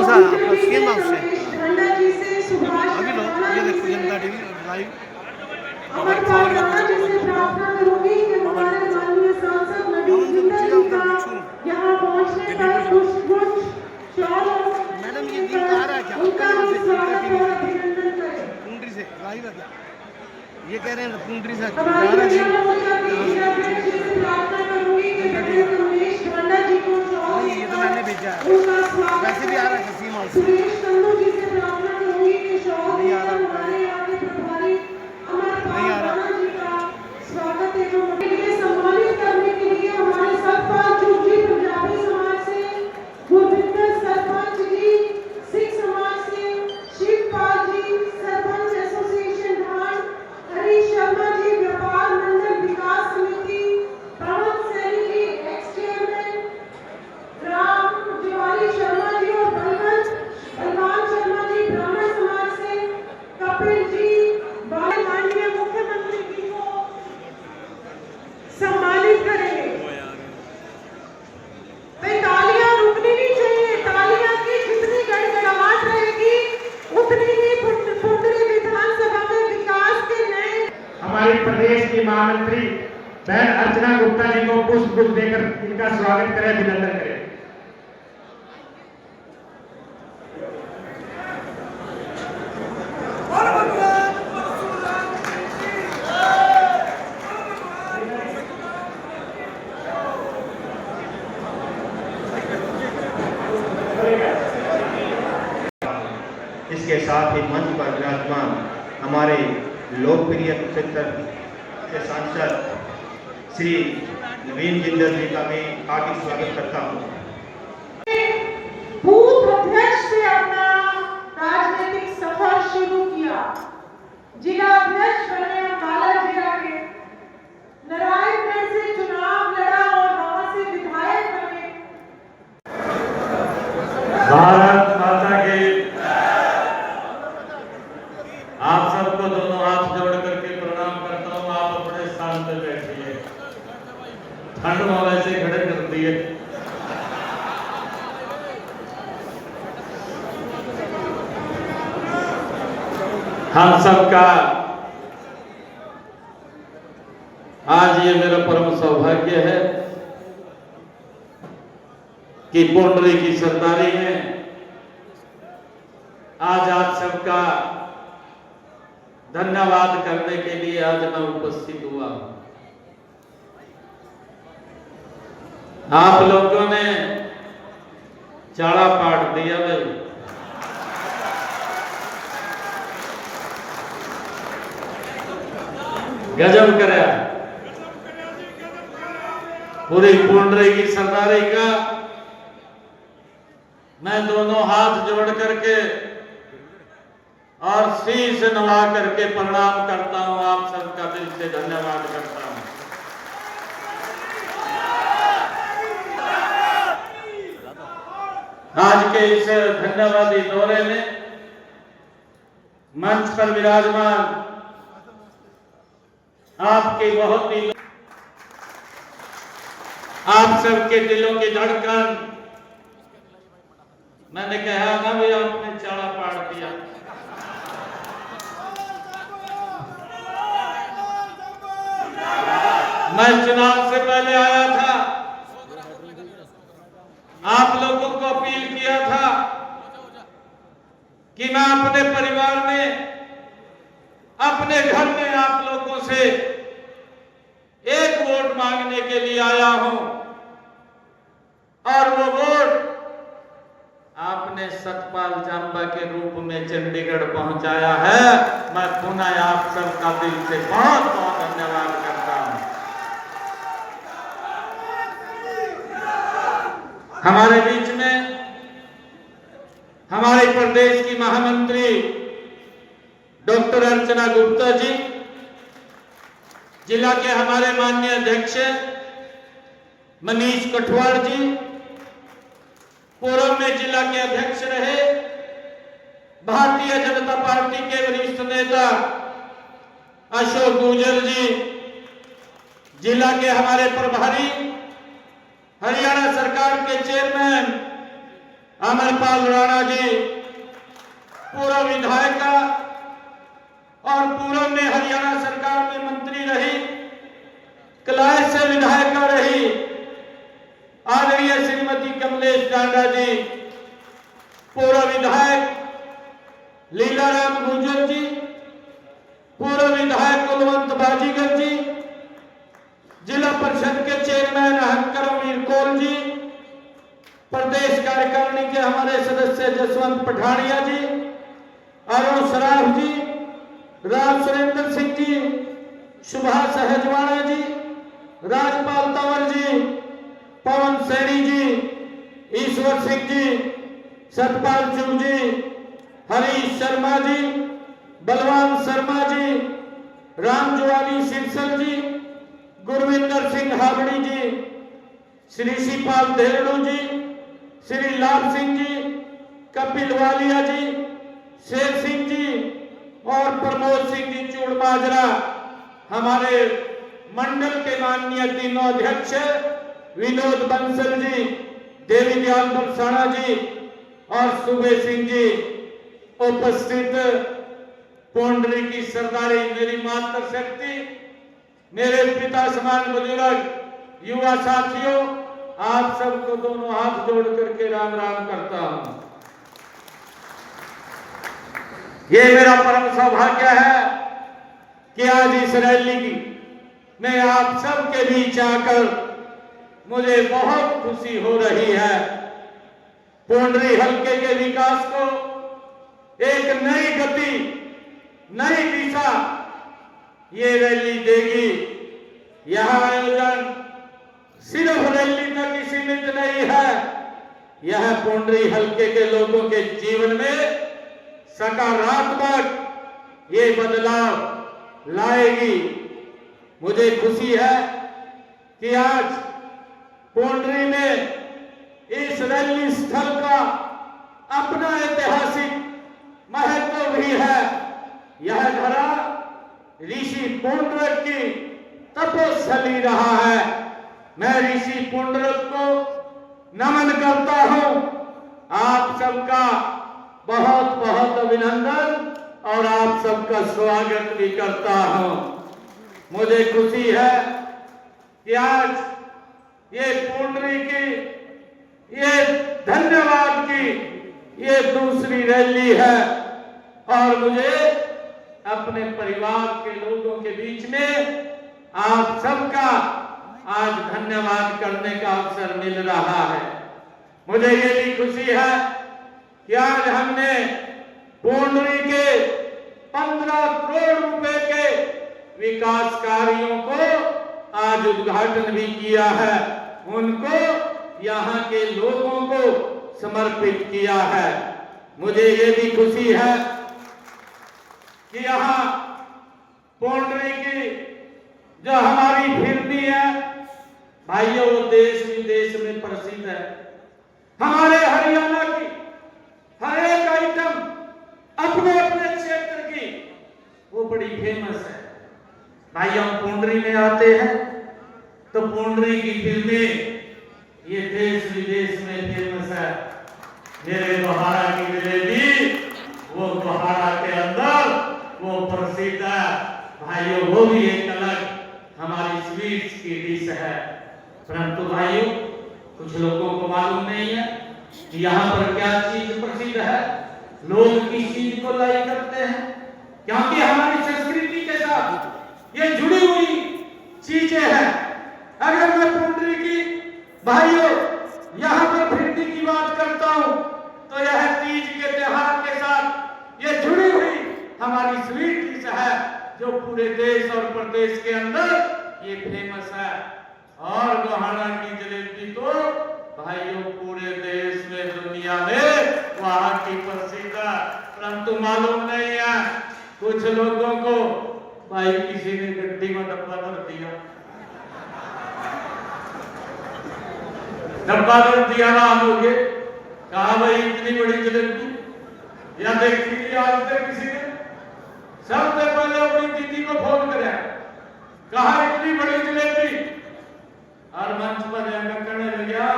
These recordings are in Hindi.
सा आपका सीएम हाउस से अभी लो ये देखो जनता टीवी लाइव अमर पाल राणा जी से प्रार्थना करूंगी कि हमारे माननीय सांसद नवीन जिंदल जी का यहाँ पहुँचने पर पुष्प शॉल मैडम ये लिंक आ रहा है क्या उनका यहाँ से जनता स्वागत टीवी और से अभिनंदन करें। कुंडरी से लाइव है क्या ये कह रहे हैं कुंडरी से हमारी जा रहा महिला है मोर्चा की जिलाध्यक्ष जी से प्रार्थना करूंगी कि बहन रमेश ढांडा जी को शॉल नहीं ये तो मैंने देकर भेजा है उनका स्वागत वैसे भी आ रहा करें। है सीएम हाउस से सुरेश चंदू जी से प्रार्थना करूंगी कि शॉल नहीं आ देकर रहा हमारे यहाँ के प्रभारी अमर नहीं पाल आ रहा राणा जी का स्वागत एवं उनके लिए सम्मानित करने के लिए हमारे सरपंच जी पंजाबी समाज से गुरविंदर सरपंच जी सिख समाज से शिवपाल जी सरपंच एसोसिएशन धान हरीश शर्मा जी व्यापार मंडल विकास समिति प्रमोद सैनी जी एक्स चेयरमैन राम तिवारी शर्मा जी और बलवान शर्मा जी ब्राह्मण समाज से कपिल जी माननीय मुख्यमंत्री जी को सम्मानित करेंगे। तो तालियां रुकनी नहीं चाहिए, तालियां की जितनी गड़गड़ाहट रहेगी उतनी ही पुंडरी विधानसभा में विकास के नए। हमारे प्रदेश की महामंत्री बहन अर्चना गुप्ता जी को पुष्प देकर इनका स्वागत करें, अभिनंदन करें। इसके साथ ही मंच पर विराजमान हमारे लोकप्रिय क्षेत्र के सांसद श्री नवीन जिंदल जी का मैं हार्दिक स्वागत करता हूँ। बूथ अध्यक्ष से अपना राजनीतिक सफर शुरू किया, जिला अध्यक्ष बने अम्बाला जिला के, नारायणगढ़ से चुनाव लड़ा और वहां से विधायक बने। भारत माता की। आप सबको दोनों हाथ जोड़ करके प्रणाम करता हूँ। आप अपने स्थान पर बैठिए, ठंड में वैसे खड़े कर दिए। हम सबका आज ये मेरा परम सौभाग्य है कि पुंडरी की सरदारी में आज आप सबका धन्यवाद करने के लिए आज मैं उपस्थित हुआ हूं। आप लोगों ने चाड़ा पाट दिया भाई। गजब कराया पूरी पुंडरी की सरदारी का। मैं दोनों हाथ जोड़ करके और शीश नवा करके प्रणाम करता हूं। आप सबका दिल से धन्यवाद करता हूं। आज के इस धन्यवादी दौरे में मंच पर विराजमान आपके बहुत ही आप सबके दिलों की धड़कन, मैंने कहा ना भाई आपने चाड़ा पाड़ दिया। मैं चुनाव से पहले आया था, आप लोगों को अपील किया था कि मैं अपने परिवार में, अपने घर में आप लोगों से एक वोट मांगने के लिए आया हूं और वो वोट आपने सतपाल जांबा के रूप में चंडीगढ़ पहुंचाया है। मैं पुनः आप सबका दिल से बहुत बहुत धन्यवाद करता हूं। हमारे बीच में हमारे प्रदेश की महामंत्री डॉक्टर अर्चना गुप्ता जी, जिला के हमारे माननीय अध्यक्ष मनीष कठवाड़ जी, पूर्व में जिला के अध्यक्ष रहे भारतीय जनता पार्टी के वरिष्ठ नेता अशोक गुजर जी, जिला के हमारे प्रभारी हरियाणा सरकार के चेयरमैन अमरपाल राणा जी पूर्व विधायिका और पूर्व में हरियाणा सरकार में मंत्री रही, कलाई से विधायिका रही आदरणीय श्रीमती कमलेश टांडा जी, पूर्व विधायक लीलाराम गुर्जर जी, पूर्व विधायक कुलवंत बाजीगर जी, जिला परिषद के चेयरमैन हंकरवीर कौल जी, प्रदेश कार्यकारिणी के हमारे सदस्य जसवंत पठानिया जी, अरुण सराफ जी, राम सुरेंद्र सिंह जी, सुभाष सहजवाणा जी, राजपाल तंवर जी, पवन सैनी जी, ईश्वर सिंह जी, सतपाल चुग जी, हरीश शर्मा जी, बलवान शर्मा जी, रामजुआली सिरसल जी, गुरविंदर सिंह हावड़ी जी, श्री शिपाल धेरड़ू जी, श्री लाभ सिंह जी, कपिल वालिया जी, शेर सिंह जी और प्रमोद सिंह जी चूड़माजरा, हमारे मंडल के माननीय तीनों अध्यक्ष विनोद बंसल जी, देवी दयाल बरसाना जी और सुबे सिंह जी, उपस्थित पौंडरी की सरदारी, मेरी मातृशक्ति, मेरे पिता समान बुजुर्ग, युवा साथियों, आप सबको दोनों हाथ जोड़ करके राम राम करता हूं। ये मेरा परम सौभाग्य है कि आज इस रैली की मैं आप सबके बीच आकर मुझे बहुत खुशी हो रही है। पौंडरी हल्के के विकास को एक नई गति, नई दिशा ये रैली देगी। यह आयोजन सिर्फ रैली तक ही सीमित नहीं है, यह पौंडरी हल्के के लोगों के जीवन में सकारात्मक ये बदलाव लाएगी। मुझे खुशी है कि आज पौंडरी में इस रैली स्थल का अपना ऐतिहासिक महत्व भी है। यह धरा ऋषि पुंडरक की तपोस्थली रहा है। मैं ऋषि पुंडरक को नमन करता हूं। आप सबका बहुत बहुत अभिनंदन और आप सबका स्वागत भी करता हूं। मुझे खुशी है कि आज ये पौंडरी की, ये धन्यवाद की ये दूसरी रैली है और मुझे अपने परिवार के लोगों के बीच में आप सबका आज धन्यवाद करने का अवसर मिल रहा है। मुझे ये भी खुशी है कि आज हमने पौंडरी के 15 करोड़ रुपए के विकास कार्यों को आज उद्घाटन भी किया है, उनको यहाँ के लोगों को समर्पित किया है। मुझे ये भी खुशी है कि यहाँ पौंडरी की जो हमारी फिरनी है भाइयों, वो देश विदेश में प्रसिद्ध है। हमारे हरियाणा की हर एक आइटम अपने अपने क्षेत्र की वो बड़ी फेमस है। भाइयों, पौंडरी में आते हैं तो पौंडरी की फिल्में ये देश विदेश में फेमस है। मेरे लोहारा की जलेबी वो लोहारा के अंदर वो प्रसिद्ध है। भाइयों, वो भी एक अलग हमारी स्वीट्स की डिश है। परंतु भाइयों, कुछ लोगों को मालूम नहीं है कि यहाँ पर क्या चीज प्रसिद्ध है। लोग किस चीज को लाइक करते हैं, क्योंकि हमारी संस्कृति के साथ ये जुड़ी हुई चीजें हैं। अगर मैं पौंडरी की भाइयों यहाँ पर फिरनी की बात करता हूँ तो यह तीज के त्योहार के साथ ये जुड़ी हुई हमारी स्वीट डिश है, जो पूरे देश और प्रदेश के अंदर ये फेमस है। और लोहारा की जलेबी तो भाइयों पूरे देश में, दुनिया में वहां की प्रसिद्ध है। परंतु मालूम नहीं है कुछ लोगों को। भाई, किसी ने गड्डी में डब्बा भर दिया, डब्बा भर दिया ना हो गए, कहा भाई इतनी बड़ी जलेबी या देखी थी आज तक किसी ने? सबसे पहले अपनी दीदी को फोन करे, कहा इतनी बड़ी जलेबी, और मंच पर जाकर कहने लगा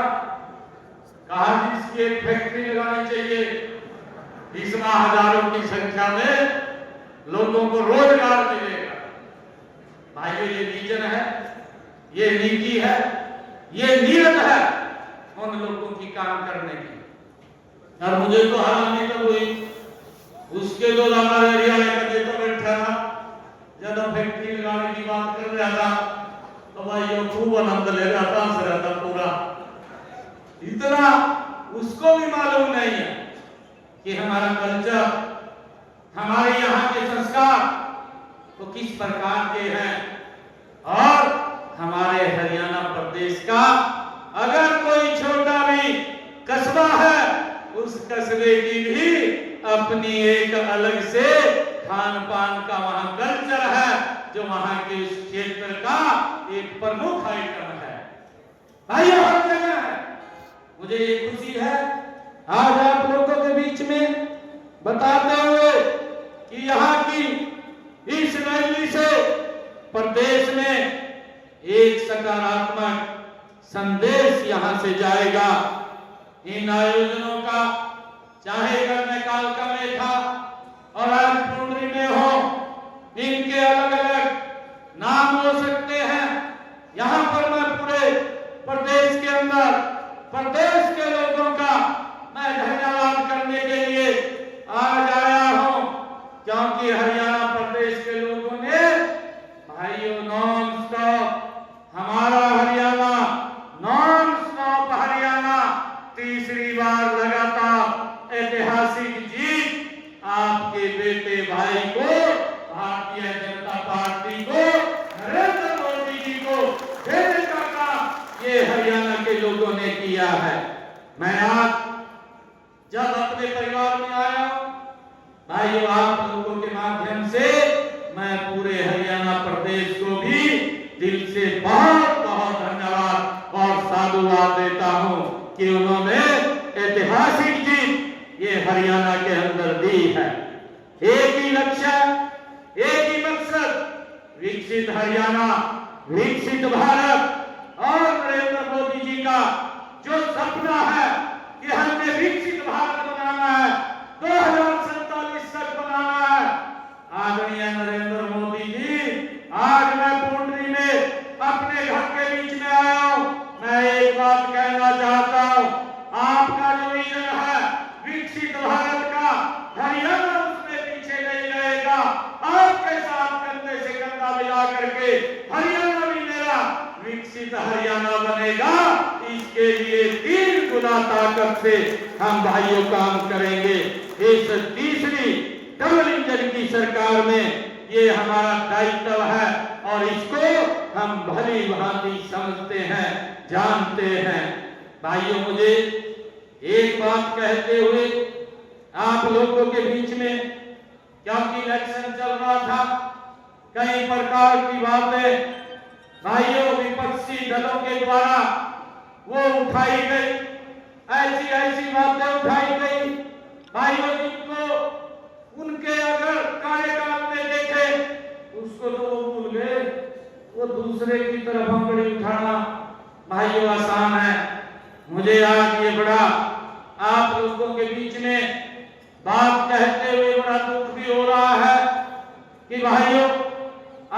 कहा कि इसकी एक फैक्ट्री लगानी चाहिए, इसमें हजारों की संख्या में लोगों को रोजगार मिलेगा। भाइयों, ये विजन है, ये नीति है, ये नीयत है उन लोगों की काम करने की। और मुझे तो हैरानी तब हुई, उसके जो हमारे एरिया में नेता बैठा था, जब हम फैक्ट्री लगाने की बात कर रहा था तो भाइयों खूब आनंद ले रहा था, हंस रहा था पूरा। इतना उसको भी मालूम नहीं है कि हमारा कल्चर, हमारे यहाँ के संस्कार तो किस प्रकार के हैं। और हमारे हरियाणा प्रदेश का अगर कोई छोटा भी कस्बा है, उस कस्बे की भी अपनी एक अलग से खान पान का वहां कल्चर है, जो वहां के उस क्षेत्र का एक प्रमुख आइटम है। भाइयों, हर जगह है। मुझे ये खुशी है आज आप लोगों के बीच में बताते हुए कि यहाँ की इस रैली से प्रदेश में एक सकारात्मक संदेश यहाँ से जाएगा। इन आयोजनों का चाहे मैं कालका में था और आज पुंडरी में हो, इनके अलग अलग नाम हो सकते हैं। यहाँ पर मैं पूरे प्रदेश के अंदर प्रदेश के लोगों का मैं धन्यवाद करने के लिए आज आया हूँ, क्योंकि हरियाणा प्रदेश के लोगों ने भाइयों नॉन स्टॉप हमारा हरियाणा, नॉन स्टॉप हरियाणा तीसरी बार लगातार ऐतिहासिक जीत आपके बेटे भाई को, भारतीय जनता पार्टी को, नरेंद्र मोदी जी को देने का काम ये हरियाणा के लोगों ने किया है। मैं आज जब अपने परिवार में आया हूं, भाइयों आप लोगों के माध्यम से मैं पूरे हरियाणा प्रदेश को भी दिल से बहुत बहुत धन्यवाद और साधुवाद देता हूं कि उन्होंने ऐतिहासिक जीत ये हरियाणा के अंदर दी है। एक ही लक्ष्य, एक ही मकसद, विकसित हरियाणा, विकसित भारत। और नरेंद्र मोदी जी का जो सपना है कि हमें विकसित भारत बनाना है, 2047 तक बनाना है। आदरणीय नरेंद्र मोदी जी, आज मैं पुंडरी में अपने घर के बीच में आया हूं। मैं एक बात कहना चाहता हूं, आपका जो विजन है विकसित भारत का, हरियाणा उसमें पीछे नहीं रहेगा। आपके साथ कंधे से कंधा मिला करके हरियाणा भी मेरा विकसित हरियाणा बनेगा। इसके लिए 3 गुना ताकत से हम भाइयों काम करेंगे। इस तीसरी डबल इंजन की सरकार में ये हमारा दायित्व है और इसको हम भली भांति समझते हैं, जानते हैं। भाइयों, मुझे एक बात कहते हुए आप लोगों के बीच में, क्योंकि इलेक्शन चल रहा था, कई प्रकार की बातें भाइयों विपक्षी दलों के द्वारा वो उठाई गई, ऐसी ऐसी बातें उठाई गई भाइयों, जिनको उनके अगर कार्यकाल में देखे उसको तो वो भूल गए। वो दूसरे की तरफ अंगुली उठाना भाइयों आसान है। मुझे आज ये बड़ा आप लोगों के बीच में बात कहते हुए बड़ा दुख भी हो रहा है कि भाइयों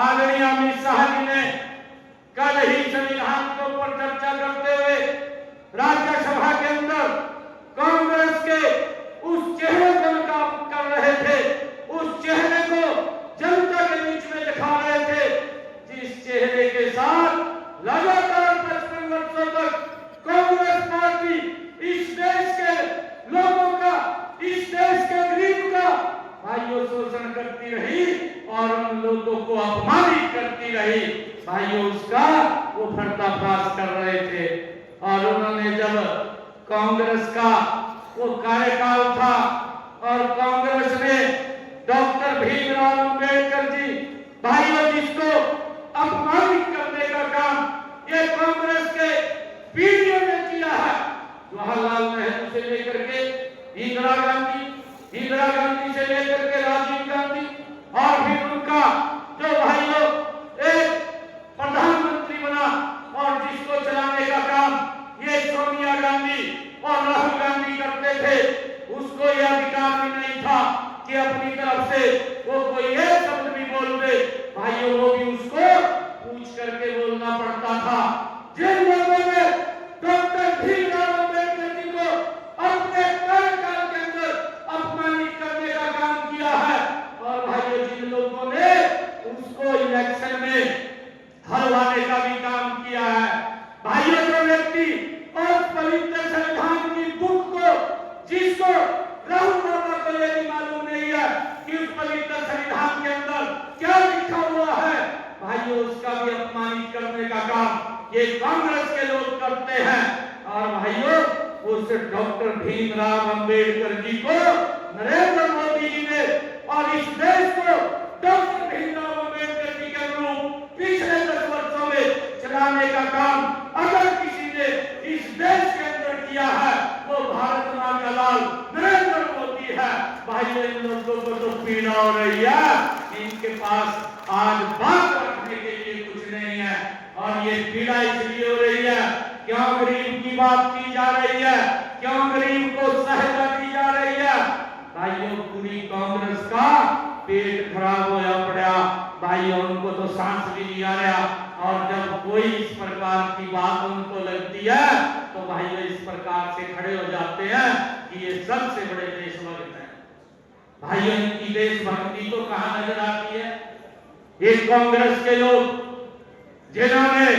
आदरणीय अमित शाह जी ने कल ही संविधान के ऊपर चर्चा करते हुए राज्यसभा के अंदर कांग्रेस के उस चेहरे को नकाब कर रहे थे, उस चेहरे को जनता के बीच में दिखा रहे थे, जिस चेहरे के साथ लगातार 55 वर्षों तक कांग्रेस पार्टी इस देश के लोगों का, इस देश के गरीब का भाइयों शोषण करती रही और उन लोगों को अपमानित करती रही। भाइयों उसका वो पर्दाफाश कर रहे थे। और उन्होंने जब कांग्रेस का वो कार्यकाल था और कांग्रेस ने डॉक्टर भीमराव अंबेडकर जी भाइयों जिसको अपमानित करने का काम ये कांग्रेस के पीढ़ियों ने किया है, जवाहरलाल नेहरू से लेकर के इंदिरा गांधी से लेकर के राजीव गांधी और फिर उनका जो भाइयों एक प्रधानमंत्री बना और जिसको चलाने का काम ये सोनिया गांधी और कि अपनी तरफ से वो कोई एक शब्द भी बोल दे, भाइयों वो भी उसको पूछ करके बोलना पड़ता था। जिन लोगों ने डॉक्टर भीमराव अंबेडकर जी को अपने कार्यकाल के अंदर अपमानित करने का काम किया है, और भाइयों जिन लोगों ने उसको इलेक्शन में हरवाने का भी काम किया है, भाइयों जो व्यक्ति और पवित्र संविधान की बुक को, जिसको राहुल बाबा को ये भी मालूम नहीं है कि उस पवित्र संविधान के अंदर क्या लिखा हुआ है, भाइयों उसका भी अपमानित करने का काम ये कांग्रेस के लोग करते हैं। और भाइयों उस डॉक्टर भीमराव अंबेडकर जी को नरेंद्र मोदी जी ने और इस देश को डॉक्टर भीमराव अंबेडकर जी के अनुरूप पिछले 10 वर्षों में चलाने का काम अगर किसी ने इस देश के अंदर किया है वो भारत मां का लाल नरेंद्र मोदी है। भाइयों इन लोगों को तो पीड़ा हो रही है, इनके पास आज बात रखने के लिए कुछ नहीं है, और ये पीड़ा इसलिए हो रही है क्यों गरीब की बात की जा रही है, क्यों गरीब को सहायता दी जा रही है। भाइयों पूरी कांग्रेस का पेट खराब होया पड़ा, भाइयों उनको तो सांस भी नहीं आ रहा, और जब कोई इस प्रकार की बात उनको लगती है तो भाइयों इस प्रकार से खड़े हो जाते हैं कि ये सबसे बड़े देशभक्त हैं। भाइयों इनकी देशभक्ति तो कहां नजर आती है? ये कांग्रेस के लोग जिन्होंने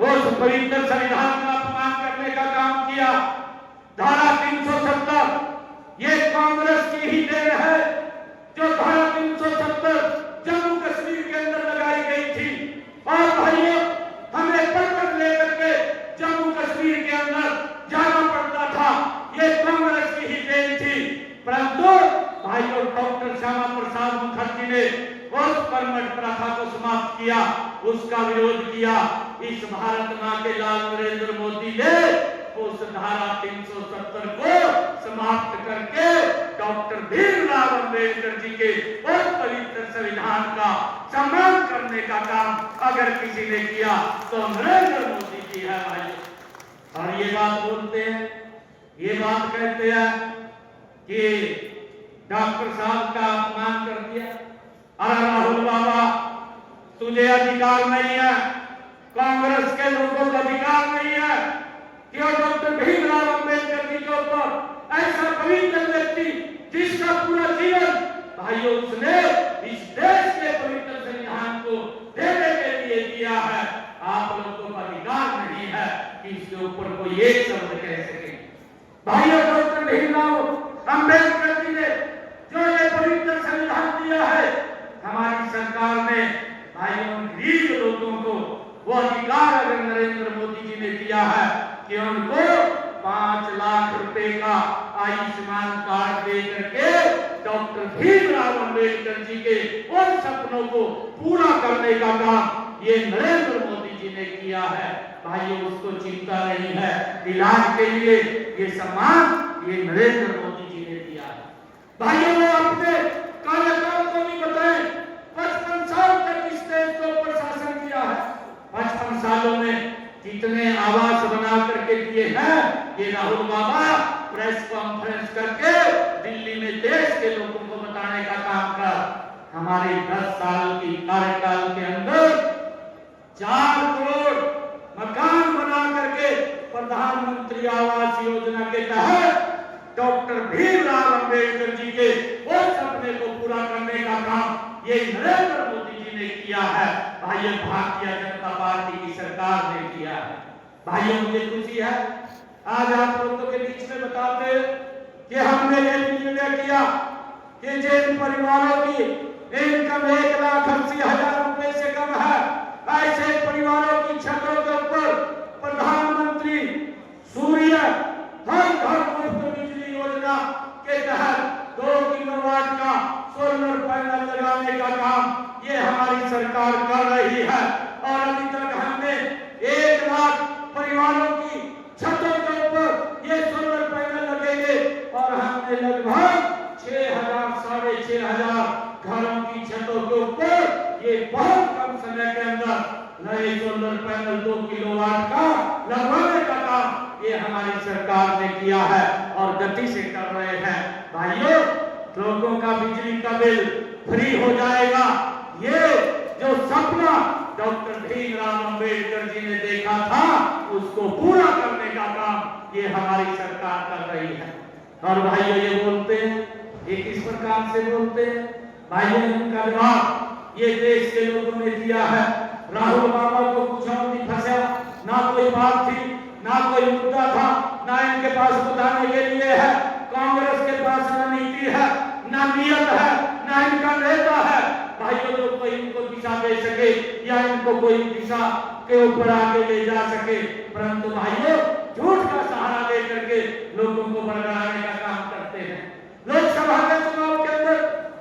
उस पवित्र संविधान का अपमान करने का काम किया, धारा 370 ये कांग्रेस की ही देन है, जो धारा 370 जम्मू कश्मीर के अंदर लगाई गई थी, और भाइयों हमें पकड़ लेकर के जम्मू कश्मीर के अंदर जाना पड़ता था, ये कांग्रेस की ही देन थी। परंतु भाइयों डॉक्टर श्यामा प्रसाद मुखर्जी ने उस परमट प्रथा को समाप्त किया, उसका विरोध किया। इस भारत मां के लाल नरेंद्र मोदी ने उस धारा 370 को समाप्त करके डॉक्टर भीमराव अंबेडकर जी के उस पवित्र संविधान का सम्मान करने का काम अगर किसी ने किया तो नरेंद्र मोदी जी है भाई। और ये बात बोलते हैं, ये बात कहते हैं कि डॉक्टर साहब का अपमान कर दिया। अरे राहुल बाबा तुझे अधिकार नहीं है, कांग्रेस के लोगों को अधिकार नहीं है कि डॉक्टर भीमराव अंबेडकर जी के ऊपर ऐसा पवित्र व्यक्ति जिसका पूरा जीवन भाइयों उसने इस देश के पवित्र संविधान को देने के लिए दिया है, आप लोगों को अधिकार नहीं है कि इसके ऊपर कोई एक शब्द कह सके। भाइयों डॉक्टर भीमराव अंबेडकर जी ने जो ये पवित्र संविधान दिया है, हमारी सरकार ने भाइयों गरीब लोगों को वो अधिकार अगर नरेंद्र मोदी जी ने दिया है कि उनको 5 लाख रुपए का आयुष्मान कार्ड दे करके डॉक्टर भीमराव अंबेडकर जी के उन सपनों को पूरा करने का काम ये नरेंद्र मोदी जी ने किया है। भाइयों उसको चिंता नहीं है, इलाज के लिए ये सम्मान ये नरेंद्र मोदी जी ने दिया है। भाइयों वो अपने कार्यकाल को भी बताएं, 55 साल तक इस देश को प्रशासन किया है, 55 सालों में कितने आवास बना करके दिए हैं, ये राहुल बाबा प्रेस कॉन्फ्रेंस करके दिल्ली में देश के लोगों को बताने का काम कर। हमारे 10 साल की कार्यकाल के अंदर 4 करोड़ मकान बना करके प्रधानमंत्री आवास योजना के तहत डॉक्टर भीमराव अंबेडकर जी के वो सपने को पूरा करने का काम ये नरेंद्र मोदी जी ने किया है। भाइयों भारतीय जनता पार्टी की सरकार ने किया है। भाइयों मुझे खुशी है आज आप लोगों के बीच में बताते कि हमने ये निर्णय किया कि जिन परिवारों की इनकम 1,80,000 रुपए से कम है, ऐसे परिवारों की छतों के ऊपर प्रधानमंत्री सूर्य हर घर मुफ्त बिजली योजना के तहत 2 किलोवाट का सोलर पैनल लगाने का काम ये हमारी सरकार कर रही है। और अभी तक हमने 1 लाख परिवारों की छतों के ऊपर ये सोलर पैनल लगेंगे, और हमने लगभग 6,000 साढ़े 6,000 घरों की छतों के ऊपर ये बहुत कम समय के अंदर नए सोलर पैनल 2 किलोवाट का लगवाने का काम ये हमारी सरकार ने किया है और गति से कर रहे हैं। भाइयों लोगों का बिजली का बिल फ्री हो जाएगा। ये जो सपना डॉक्टर भीमराव अंबेडकर जी ने देखा था, उसको पूरा करने का काम ये हमारी सरकार कर रही है। और भाइयों ये बोलते हैं, ये किस प्रकार से बोलते हैं भाइयों, इनका जवाब ये देश के लोगों ने दिया है। राहुल बाबा को कुछ और नहीं फंसा, ना कोई बात थी, ना कोई मुद्दा था, ना इनके पास बताने के लिए है। कांग्रेस के पास ना नीति है, ना नियत है, ना इनका नेता है भाइयों जो कोई इनको दिशा दे सके या इनको कोई दिशा के ऊपर आगे ले जा सके। परंतु भाइयों झूठ का सहारा लेकर के लोगों को बरगलाने का काम करते हैं। लोकसभा के चुनाव के अंदर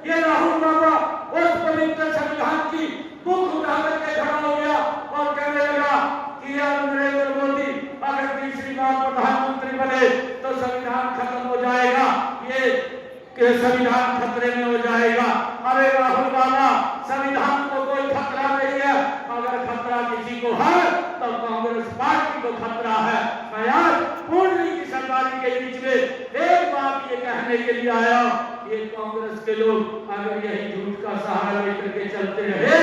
ये राहुल बाबा उस पवित्र संविधान की बुक उठा करके खड़ा हो गया और कहने लगा कि यार नरेंद्र मोदी अगर तीसरी बार प्रधानमंत्री बने तो संविधान खत्म हो जाएगा, ये संविधान खतरे में हो जाएगा। अरे राहुल बाबा, संविधान को कोई खतरा नहीं है, अगर खतरा किसी को है तो कांग्रेस पार्टी को खतरा है। मैं आज पूर्णी की सरकारी के बीच में एक बात ये कहने के लिए आया, ये कांग्रेस के लोग अगर यही झूठ का सहारा लेकर के चलते रहे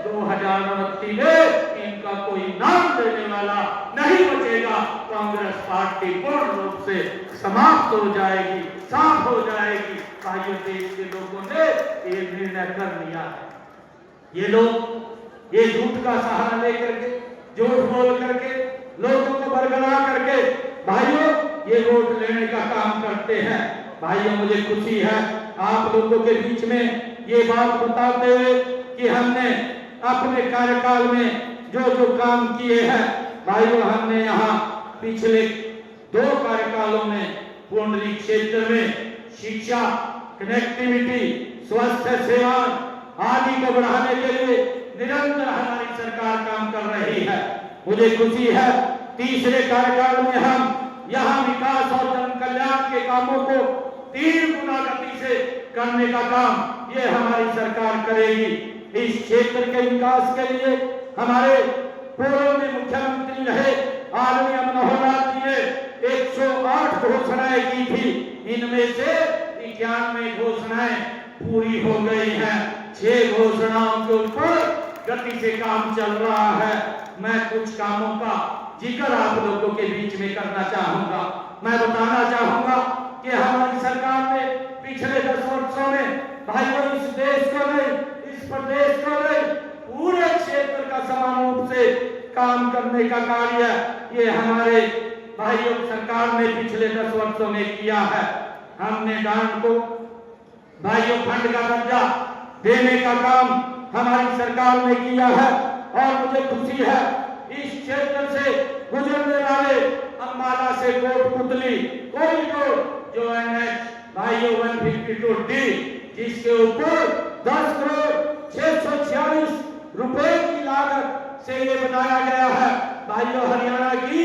2029 में इनका कोई नाम देने वाला नहीं बचेगा। कांग्रेस पार्टी पूर्ण रूप से समाप्त हो जाएगी, साफ हो जाएगी। भाइयों देश के लोगों ने ये निर्णय कर लिया है। ये लोग ये झूठ का सहारा लेकर के, झूठ बोल करके, लोगों को बरगला करके भाइयों ये वोट लेने का काम करते हैं। भाइयों मुझे खुशी है आप लोगों के बीच में ये बात बताते हुए कि हमने अपने कार्यकाल में जो जो काम किए हैं भाइयों, हमने यहाँ पिछले 2 कार्यकालों में पुंडरी क्षेत्र में शिक्षा, कनेक्टिविटी, स्वास्थ्य सेवा आदि को बढ़ाने के लिए निरंतर हमारी सरकार काम कर रही है। मुझे खुशी है तीसरे कार्यकाल में हम यहाँ विकास और जन कल्याण के कामों को 3 गुना गति से करने का काम ये हमारी सरकार करेगी। इस क्षेत्र के विकास के लिए हमारे पूर्व में मुख्यमंत्री रहे आदरणीय मनोहर लाल जी ने 108 घोषणाएं की थी, इनमें से 91 घोषणाएं पूरी हो गई हैं। 6 घोषणाओं के ऊपर गति से काम चल रहा है। मैं कुछ कामों का जिक्र आप लोगों के बीच में करना चाहूंगा। मैं बताना चाहूंगा कि हमारी सरकार ने पिछले 10 वर्षों में भाइयों इस देश को नहीं, इस प्रदेश को नहीं, पूरे क्षेत्र का समान रूप से काम करने का कार्य ये हमारे भाइयों सरकार ने पिछले 10 वर्षों में किया है। हमने डांड को भाइयों फंड का दर्जा देने का काम हमारी सरकार ने किया है। और मुझे खुशी है इस क्षेत्र से गुजरने वाले अम्बाला से कोटपुतली कॉरिडोर जो NH भाइयों 152D जिसके ऊपर 10 करोड़ 646 रुपए की लागत से ये बनाया गया है। भाइयों हरियाणा की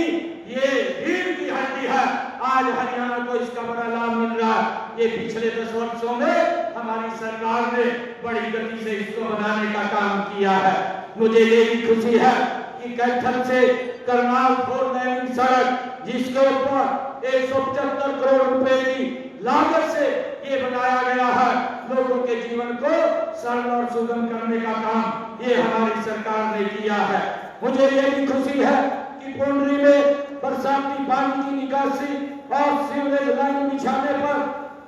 ये रीढ़ की हड्डी है, आज हरियाणा को इसका बड़ा लाभ मिल रहा है। ये पिछले 10 वर्षों में हमारी सरकार ने बड़ी गति से इसको बनाने का काम किया है। मुझे ये भी खुशी है कि कैथल से करनाल 4 लेन सड़क जिसके ऊपर 175 करोड़ रुपए की लागत से ये बनाया गया है, लोगों के जीवन को सरल और सुगम करने का काम ये हमारी सरकार ने किया है। मुझे ये भी खुशी है कि पुंडरी में बरसाती पानी की निकासी और सीवरेज लाइन बिछाने पर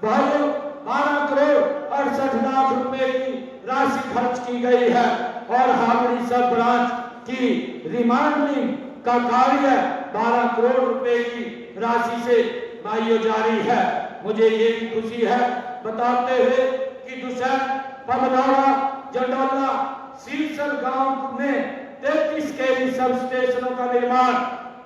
भाइयों 12 करोड़ 68 लाख रुपए की राशि खर्च की गई है। और हावड़ी सब ब्रांच की रिमांडलिंग का कार्य 12 करोड़ रुपए की राशि से भाइयों जारी है। मुझे ये भी खुशी है बताते हुए कि दुसैन, पमदौरा, जंडौला, सीलसर गांव में 33 केवी सब स्टेशनों का निर्माण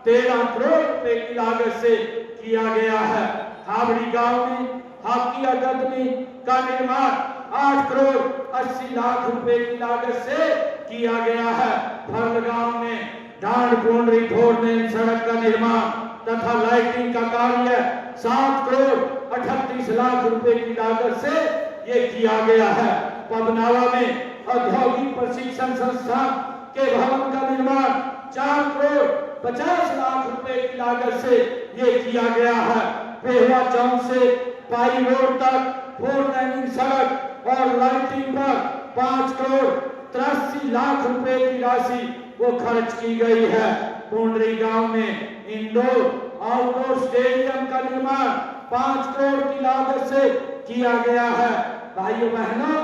13 करोड़ रुपए की लागत से किया गया है। हावड़ी गांव में हाकी अकादमी का निर्माण 8 करोड़ 80 लाख रुपए की लागत से किया गया है। फर्ल गांव में डांड पुंडरी 4 लेन सड़क का निर्माण तथा लाइटिंग का कार्य 7 करोड़ 38 लाख रुपए की लागत से ये किया गया है। पबनावा में औद्योगिक प्रशिक्षण संस्थान के भवन का निर्माण 4 करोड़ 50 लाख रुपए की लागत से ये किया गया है। पेहवा चौक से पाई रोड तक 4 लाइनिंग सड़क और लाइटिंग पर 5 करोड़ 83 लाख रुपए की राशि वो खर्च की गई है। पुंडरी गांव में इंडोर आउटडोर स्टेडियम का निर्माण 5 करोड़ की लागत से किया गया है। भाइयों बहनों,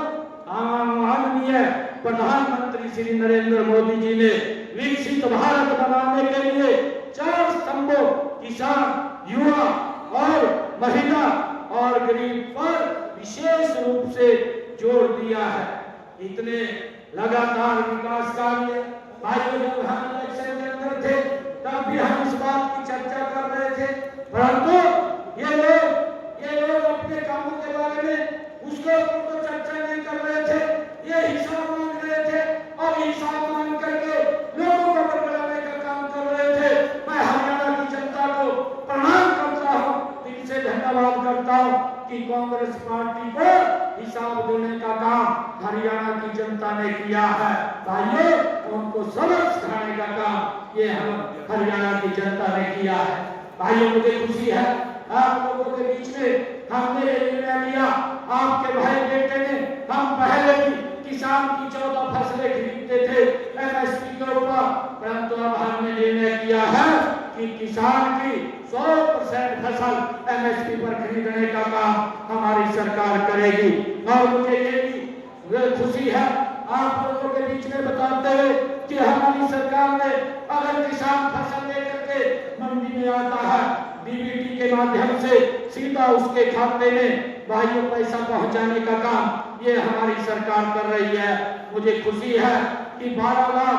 माननीय प्रधानमंत्री श्री नरेंद्र मोदी जी ने विकसित भारत बनाने के लिए 4 स्तंभों किसान, युवा और महिला और गरीब पर विशेष रूप से जोर दिया है। इतने लगातार विकास कार्य भाइयों, जब हम इलेक्शन के अंदर थे तब भी हम इस बात की चर्चा कर रहे थे, परंतु ये लोग अपने कामों के बारे में उसको तो चर्चा नहीं कर रहे थे, ये हिसाब मांग रहे थे और हिसाब मांग करके लोगों को बरगलाने का काम कर रहे थे। मैं हरियाणा की जनता को प्रणाम करता हूँ, दिल से धन्यवाद करता हूँ कि कांग्रेस पार्टी को हिसाब देने का काम हरियाणा की जनता ने किया है। भाइयों, उनको सबक सिखाने का काम ये हम हरियाणा की जनता ने किया है। भाइयों, मुझे खुशी है आप लोगों के बीच में हमने ये निर्णय लिया। आपके भाई बेटे ने, हम पहले भी किसान की 14 फसलें खरीदते थे एमएसपी के ऊपर, परंतु अब हमने निर्णय किया है कि किसान की 100% फसल एमएसपी पर खरीदने का काम हमारी सरकार करेगी। और मुझे ये भी खुशी है आप लोगों के बीच में बताते हुए कि हमारी सरकार ने अगर किसान फसल लेकर के मंडी में आता है, डीबीटी के माध्यम से सीधा उसके खाते में भाइयों पैसा पहुंचाने का काम ये हमारी सरकार कर रही है। मुझे खुशी है कि 12 लाख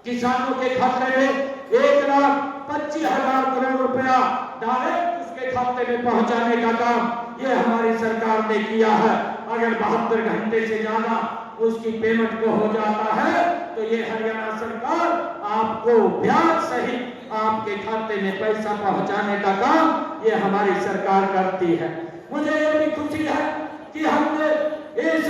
किसानों के खाते में 1,25,000 करोड़ रुपया डायरेक्ट उसके खाते में पहुंचाने का काम ये हमारी सरकार ने किया है। अगर 72 घंटे से ज्यादा उसकी पेमेंट को हो जाता है तो ये हरियाणा सरकार आपको ब्याज सहित आपके खाते में पैसा पहुंचाने का काम ये हमारी सरकार करती है। मुझे ये भी खुशी है कि हमने इस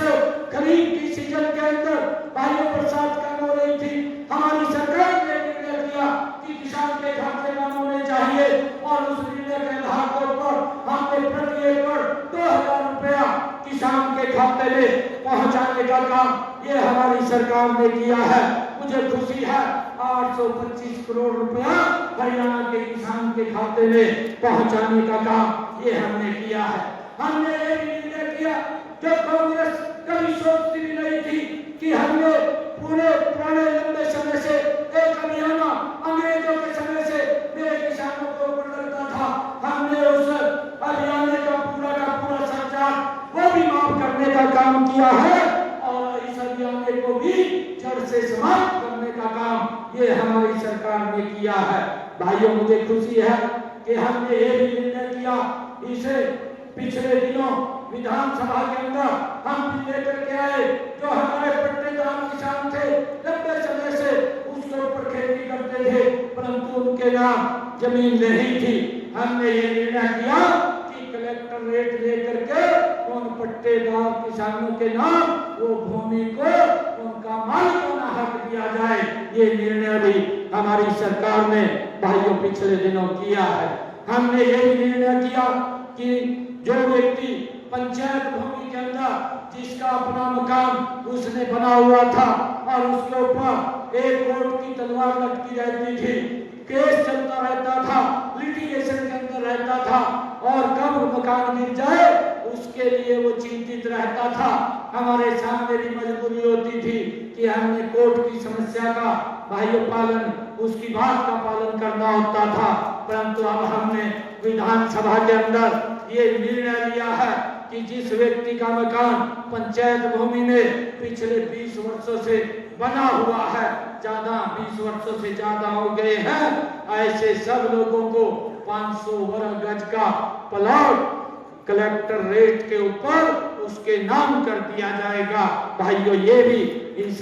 खरीफ की सीजन के अंदर भाइयों बरसात कम हो रही थी, हमारी सरकार ने निर्णय किया कि किसान के खाते में होने चाहिए और उस निर्णय के आधार पर हमने प्रति एकड़ 2,000 रुपया किसान के खाते में पहुंचाने का काम ये हमारी सरकार ने किया है। मुझे खुशी है 825 करोड़ रुपया हरियाणा के किसान के खाते में पहुंचाने का काम ये हमने किया है। हमने ये भी निर्णय किया जो कांग्रेस कभी सोचती भी नहीं थी कि हमने पूरे पुराने लंबे समय से एक अभियान अंग्रेजों के समय से मेरे किसानों को ऊपर लगता था, हमने उस अभियान का पूरा सरचार्ज वो भी माफ करने का काम किया है और इस अभियान को भी जड़ से समाप्त करने का काम ये हमारी सरकार ने किया है। भाइयों, मुझे खुशी है कि हमने ये भी निर्णय किया, इसे पिछले दिनों विधानसभा के अंदर हम लेकर के आए जो हमारे पट्टेदार किसान थे, लंबे समय से उसके ऊपर खेती करते थे परंतु उनके नाम जमीन नहीं थी। हमने ये निर्णय किया कि कलेक्टर रेट लेकर के उन पट्टेदार किसानों के नाम वो भूमि को उनका मालिकाना हक दिया जाए। ये निर्णय भी हमारी सरकार ने भाइयों पिछले दिनों किया है। हमने ये भी निर्णय किया कि जो व्यक्ति पंचायत भूमि के अंदर जिसका अपना मकान उसने बना हुआ था और उसके ऊपर एक कोर्ट की तलवार लटकी रहती थी, केस चलता रहता था, लिटिगेशन के अंदर रहता था और कब मकान गिर जाए उसके लिए वो चिंतित रहता था। हमारे सामने भी मजबूरी होती थी कि हमने कोर्ट की समस्या का भाइयों पालन, उसकी बात का पालन करना होता था, परंतु अब हमने विधानसभा के अंदर ये निर्णय लिया है कि जिस व्यक्ति का मकान पंचायत भूमि में पिछले 20 वर्षों से बना हुआ है, 20 वर्षों से ज्यादा हो गए हैं, ऐसे सब लोगों को 500 वर्ग गज का प्लॉट कलेक्टर रेट के ऊपर उसके नाम कर दिया जाएगा। भाइयों, ये भी इस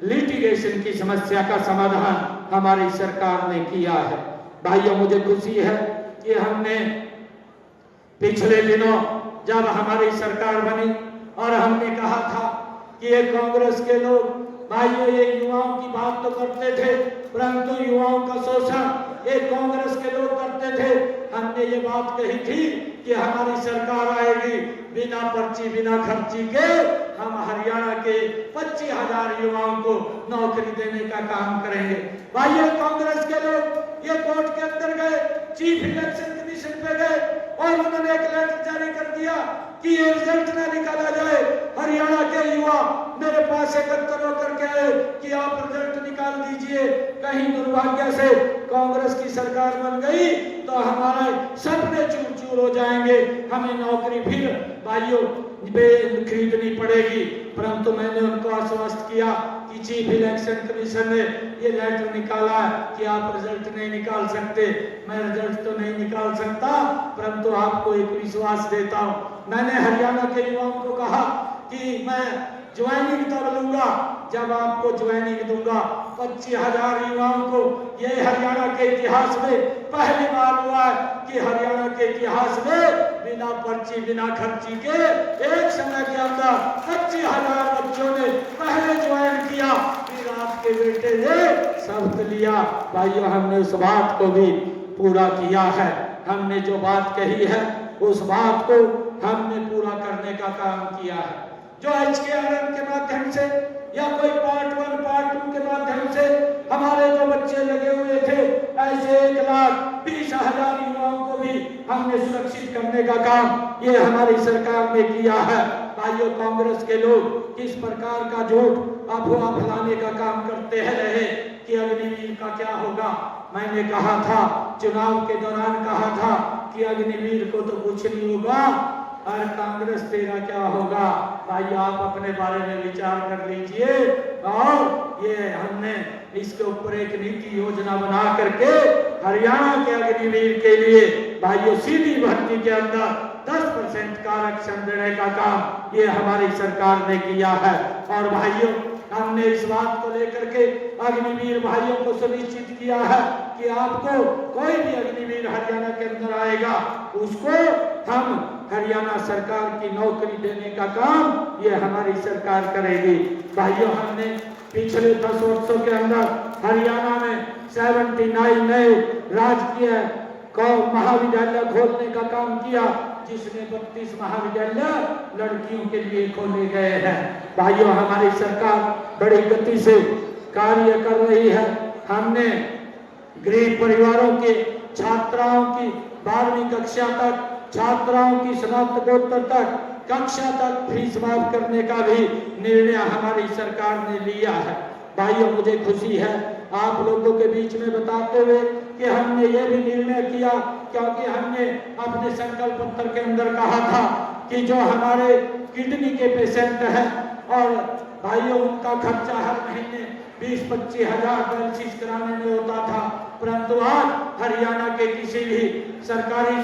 लिटिगेशन की समस्या का समाधान हमारी सरकार ने किया है। भाइयों, मुझे खुशी है कि हमने पिछले दिनों जब हमारी सरकार बनी और हमने कहा था कि ये कांग्रेस के लोग भाइयों ये युवाओं की बात तो करते थे परंतु युवाओं का शोषण एक कांग्रेस के लोग करते थे। हमने ये बात कही थी कि हमारी सरकार आएगी, बिना पर्ची बिना खर्ची के हम हरियाणा के 25,000 युवाओं को नौकरी देने का काम करेंगे। भाइयों, कांग्रेस के लोग ये कोर्ट के अंदर गए, चीफ इलेक्शन कमीशन पे गए और उन्होंने एक लेटर जारी कर दिया कि ये रिजल्ट ना निकाला जाए। हरियाणा के युवा मेरे पास एकत्र होकर के आए कि आप रिजल्ट निकाल दीजिए। कहीं दुर्भाग्य से कांग्रेस की सरकार बन गई तो हमारे सपने चूर चूर हो जाएंगे, हमें नौकरी फिर भाइयों खरीदनी पड़ेगी। परंतु मैंने उनको आश्वस्त किया कि चीफ इलेक्शन कमीशन ने ये लेटर निकाला कि आप रिजल्ट नहीं निकाल सकते। मैं रिजल्ट तो नहीं निकाल सकता, परंतु आपको एक विश्वास देता हूँ। मैंने हरियाणा के युवाओं को कहा कि मैं ज्वाइनिंग तब लूंगा जब आपको ज्वाइनिंग दूंगा। 25,000 युवाओं को ये हरियाणा के इतिहास में पहली बार हुआ है कि हरियाणा के इतिहास में बिना पर्ची बिना खर्ची के एक समय के अंदर 25,000 बच्चों ने पहले ज्वाइन किया, फिर आपके बेटे ने शब्द लिया। भाइयों, हमने उस बात को भी पूरा किया है। हमने जो बात कही है उस बात को हमने पूरा करने का काम किया है। जो HKRM के माध्यम से या कोई पार्ट 1 पार्ट 2 के माध्यम से हमारे जो बच्चे लगे हुए थे, ऐसे 1,20,000 युवाओं को भी हमने सुरक्षित करने का काम ये हमारी सरकार ने किया है। भाइयों, कांग्रेस के लोग किस प्रकार का झूठ अफवाह फैलाने का काम करते हैं रहे कि अग्निवीर का क्या होगा। मैंने कहा था, चुनाव के दौरान कहा था कि अग्निवीर को तो कुछ नहीं होगा और कांग्रेस तेरा क्या होगा। भाई, आप अपने बारे में विचार कर लीजिए। और ये हमने इसके ऊपर एक नीति योजना बना करके हरियाणा के अग्निवीर के लिए भाइयों सीधी भर्ती के अंदर 10% का आरक्षण देने का काम ये हमारी सरकार ने किया है। और भाइयों, हमने इस बात को लेकर के अग्निवीर भाइयों को सुनिश्चित किया है कि आपको कोई भी अग्निवीर हरियाणा के अंदर आएगा उसको हम हरियाणा सरकार की नौकरी देने का काम ये हमारी सरकार करेगी। भाइयों, हमने पिछले 10 वर्षों के अंदर हरियाणा में 79 नए राजकीय महाविद्यालय खोलने का काम किया, जिसमें 32 महाविद्यालय लड़कियों के लिए खोले गए हैं। भाइयों, हमारी सरकार बड़ी गति से कार्य कर रही है। हमने गरीब परिवारों के छात्राओं की 12वीं कक्षा तक, छात्राओं की स्नातकोत्तर तक कक्षा तक फीस माफ करने का भी निर्णय हमारी सरकार ने लिया है। भाइयों, मुझे खुशी है आप लोगों के बीच में बताते हुए कि हमने ये भी निर्णय किया, क्योंकि हमने अपने संकल्प पत्र के अंदर कहा था कि जो हमारे किडनी के पेशेंट हैं और भाइयों उनका खर्चा हर महीने 20-25 हजार डायलिसिस कराने में होता था, परंतु आज हरियाणा के किसी भी सरकारी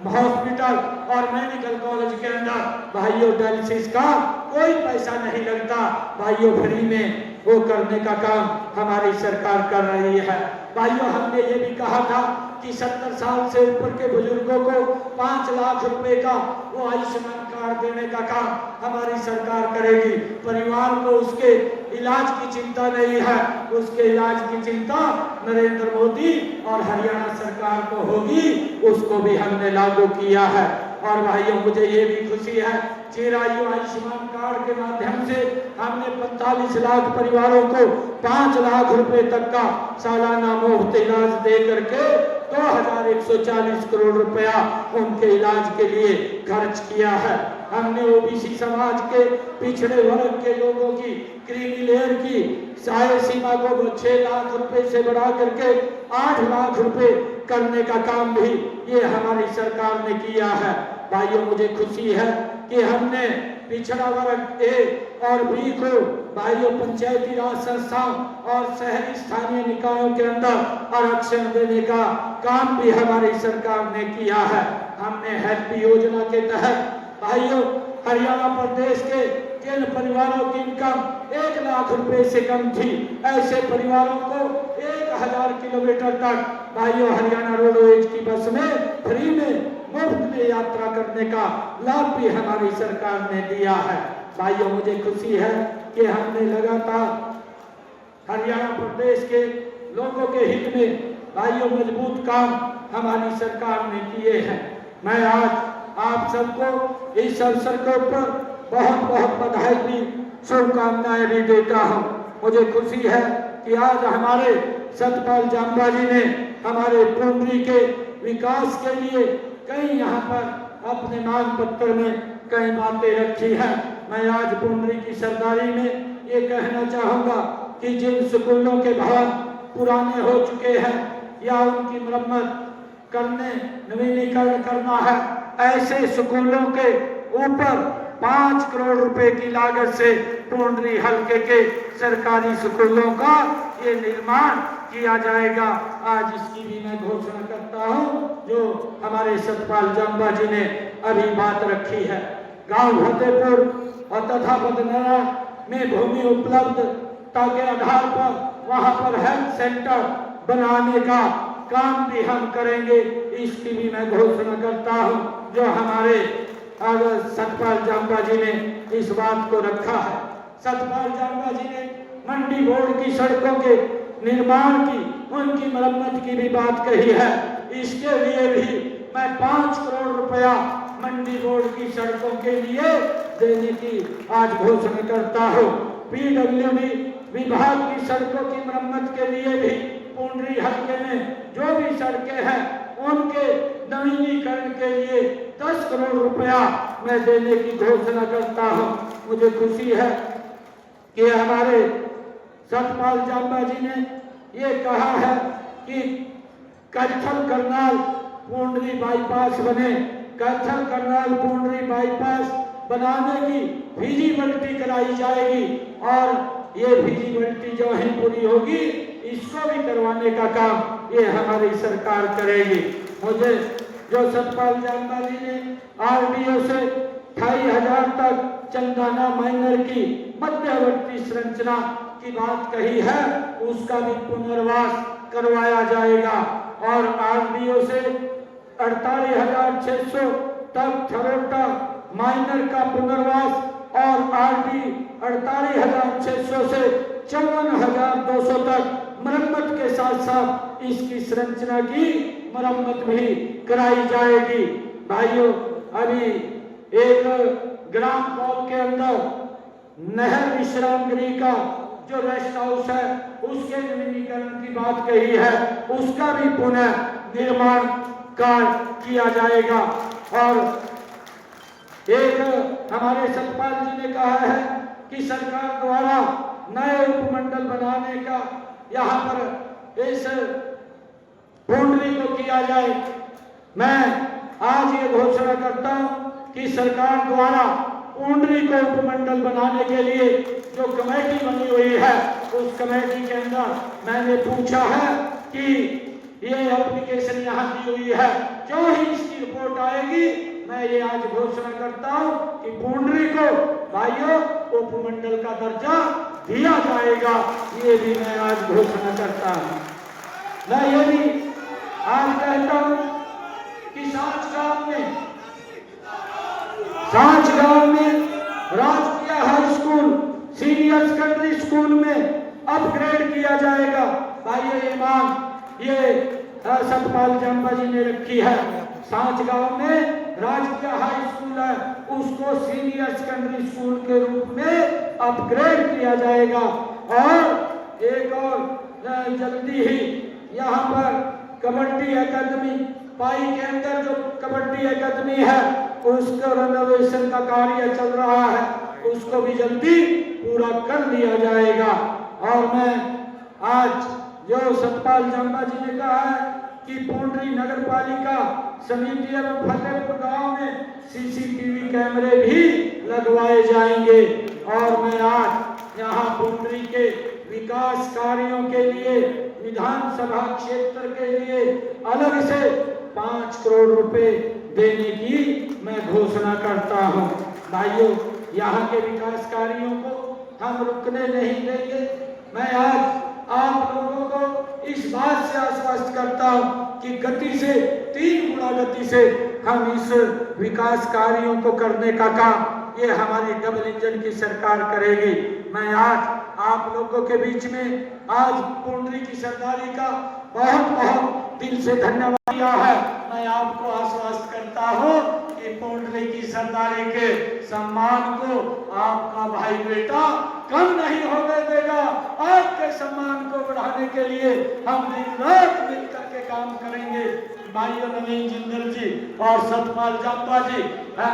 हॉस्पिटल और मेडिकल कॉलेज के अंदर भाइयों डायलिसिस का कोई पैसा नहीं लगता। भाइयों, फ्री में वो करने का काम हमारी सरकार कर रही है। भाइयों, हमने ये भी कहा था कि 70 साल से ऊपर के बुजुर्गों को 5 लाख रुपए का वो आयुष्मान कार्ड देने का काम हमारी सरकार करेगी। परिवार को उसके इलाज की चिंता नहीं है, उसके इलाज की चिंता नरेंद्र मोदी और हरियाणा सरकार को होगी, उसको भी हमने लागू किया है। और भाइयों, मुझे ये भी खुशी है चिरायु आयुष्मान कार्ड के माध्यम से हमने 45 लाख परिवारों को 5 लाख रुपए तक का सालाना मुफ्त इलाज दे करके 2140 करोड़ रुपया उनके इलाज के लिए खर्च किया है। हमने ओबीसी समाज के पिछड़े वर्ग के लोगों की क्रीमी लेयर की आय सीमा को 6 लाख रुपए से बढ़ा करके 8 लाख रुपए करने का काम भी ये हमारी सरकार ने किया है। भाइयों, मुझे खुशी है कि हमने पिछड़ा वर्ग ए और बी को भाइयों पंचायती राज संस्थाओं और शहरी स्थानीय निकायों के अंदर आरक्षण देने का काम भी हमारी सरकार ने किया है। हमने हेल्प योजना के तहत भाइयों हरियाणा प्रदेश के जिन परिवारों की इनकम 1 लाख रुपए से कम थी, ऐसे परिवारों को 1000 किलोमीटर तक भाइयों हरियाणा रोडवेज की बस में फ्री में मुफ्त में यात्रा करने का लाभ भी हमारी सरकार ने दिया है। भाइयों, मुझे खुशी है कि हमने लगातार हरियाणा प्रदेश के लोगों के हित में भाइयों मजबूत काम हमारी सरकार ने किए हैं। मैं आज आप सबको इस अवसर के ऊपर बहुत बहुत बधाई भी शुभकामनाएं भी देता हूँ। मुझे खुशी है कि आज हमारे सतपाल जांबा जी ने हमारे पुंडरी के विकास के लिए कई यहाँ पर अपने मांग पत्र में कई बातें रखी हैं। मैं आज पुंडरी की सरदारी में ये कहना चाहूँगा कि जिन स्कूलों के भवन पुराने हो चुके हैं या उनकी मरम्मत करने नवीनीकरण करना है, ऐसे स्कूलों के ऊपर 5 करोड़ रुपए की लागत से पुंडरी हल्के के सरकारी स्कूलों का ये निर्माण किया जाएगा। आज इसकी भी मैं घोषणा करता हूँ जो हमारे सतपाल जांबा जी ने अभी बात रखी है। गांव फतेहपुर और तथा बदनारा में भूमि उपलब्धता के आधार पर वहां पर हेल्थ सेंटर बनाने का काम भी हम करेंगे, इसकी भी मैं घोषणा करता हूं जो हमारे सतपाल जांबा जी ने इस बात को रखा है। सतपाल जांबा जी ने मंडी बोर्ड की सड़कों के निर्माण की, उनकी मरम्मत की भी बात कही है। इसके लिए भी मैं 5 करोड़ रुपया मंडी बोर्ड की सड़कों के लिए देने की आज घोषणा करता हूँ। पीडब्ल्यूडी विभाग की सड़कों की मरम्मत के लिए भी पुंडरी हल्के में जो भी सड़कें हैं उनके नवीनीकरण के लिए 10 करोड़ रुपया मैं देने की घोषणा करता हूँ। मुझे खुशी है कि हमारे सतपाल जांबा जी ने ये कहा है कि कैथल करनाल पुंडरी बाईपास बने। कैथल करनाल पुंडरी बाईपास बनाने की फिजिबिलिटी कराई जाएगी और ये फिजिबिलिटी जो है पूरी होगी, इसको भी करवाने का काम ये हमारी सरकार करेगी। मुझे जो सतपाल जांबा जी ने आरडीओ से 28,000 तक चंदाना माइनर की मध्यवर्ती संरचना की बात कही है, उसका भी पुनर्वास करवाया जाएगा और आरडीओ से 48,600 तक थरोटा माइनर का पुनर्वास और आरडी 48,600 से 54,200 तक मरम्मत के साथ साथ इसकी संरचना की मरम्मत भी कराई जाएगी। भाइयों, अभी एक ग्राम कॉल के अंदर नहर विश्राम गृह का जो रेस्ट हाउस है उसके नवीनीकरण की बात कही है, उसका भी पुनः निर्माण कार्य किया जाएगा। और एक हमारे सतपाल जी ने कहा है कि सरकार द्वारा नए उपमंडल बनाने का यहाँ पर इस पुंडरी को किया जाए। मैं आज ये घोषणा करता हूँ कि सरकार द्वारा पुंडरी को उपमंडल बनाने के लिए जो कमेटी बनी हुई है उस कमेटी के अंदर मैंने पूछा है कि ये एप्लीकेशन यहाँ दी हुई है, जो ही इसकी रिपोर्ट आएगी मैं ये आज घोषणा करता हूँ कि पुंडरी को भाइयों उपमंडल का दर्जा दिया जाएगा। ये भी मैं आज घोषणा करता हूँ। मैं ये भी आज कहता हूँ कि सांच गांव में राजकीय high school senior secondary school में अपग्रेड किया जाएगा। भाइयों, ये मांग ये सतपाल जांबा जी ने रखी है। सांच गांव में राजकीय हाई स्कूल है, उसको सीनियर सेकेंडरी स्कूल के रूप में अपग्रेड किया जाएगा। और एक और जल्दी ही यहाँ पर कबड्डी एकेडमी पाई के अंदर जो कबड्डी एकेडमी है उसका रेनोवेशन का कार्य चल रहा है, उसको भी जल्दी पूरा कर लिया जाएगा। और मैं आज जो सतपाल जांबा जी ने कहा है कि पुंडरी नगर पालिका समिति एवं फतेहपुर गांव में सीसीटीवी कैमरे भी लगवाए जाएंगे। और मैं आज यहाँ पुंडरी के विकास कार्यों के लिए विधानसभा क्षेत्र के लिए अलग से 5 करोड़ रुपए देने की मैं घोषणा करता हूँ। भाइयों, यहाँ के विकास कार्यों को हम रुकने नहीं देंगे। मैं आज आप लोगों को इस बात से आश्वस्त करता हूँ कि गति से 3 गुना गति से हम इस विकास कार्यों को करने का काम ये हमारी डबल इंजन की सरकार करेगी। मैं आज आप लोगों के बीच में आज पुंडरी की सरदारी का बहुत बहुत दिल से धन्यवाद दिया है। मैं आपको आश्वस्त करता हूँ कि पुंडरी की सरदारी के सम्मान को आपका भाई बेटा कम नहीं होने देगा। आपके सम्मान को बढ़ाने के लिए हम दिन रात मिलकर के काम करेंगे। भाइयों नवीन जिंदल जी और सतपाल जांबा जी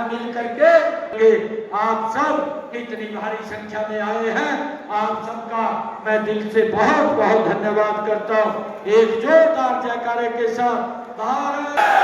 मिल करके आप सब इतनी भारी संख्या में आए हैं, आप सबका मैं दिल से बहुत बहुत धन्यवाद करता हूँ। एक जोरदार जयकारे के साथ भारत